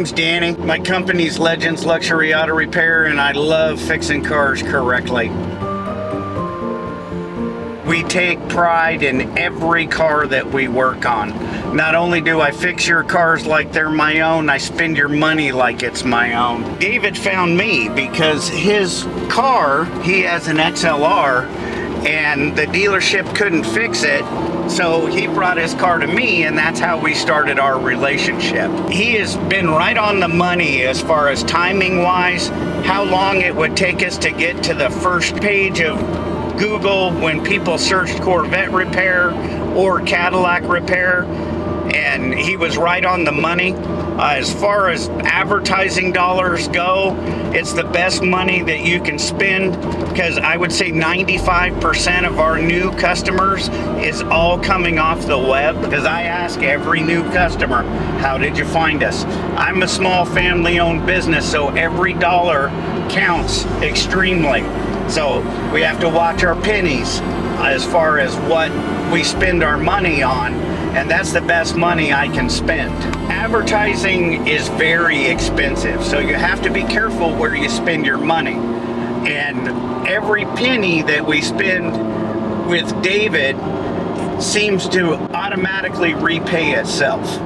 name's Danny. My company's Legends Luxury Auto Repair, and I love fixing cars correctly. We take pride in every car that we work on. Not only do I fix your cars like they're my own, I spend your money like it's my own. David found me because his car, he has an XLR, and the dealership couldn't fix it. So he brought his car to me, and that's how we started our relationship. He has been right on the money as far as timing wise, how long it would take us to get to the first page of Google when people searched Corvette repair or Cadillac repair, and he was right on the money. As far as advertising dollars go, it's the best money that you can spend, because I would say 95% of our new customers is all coming off the web. Because I ask every new customer, how did you find us? I'm a small family-owned business, so every dollar counts extremely. So we have to watch our pennies as far as what we spend our money on, and that's the best money I can spend. Advertising is very expensive, so you have to be careful where you spend your money. And every penny that we spend with David seems to automatically repay itself.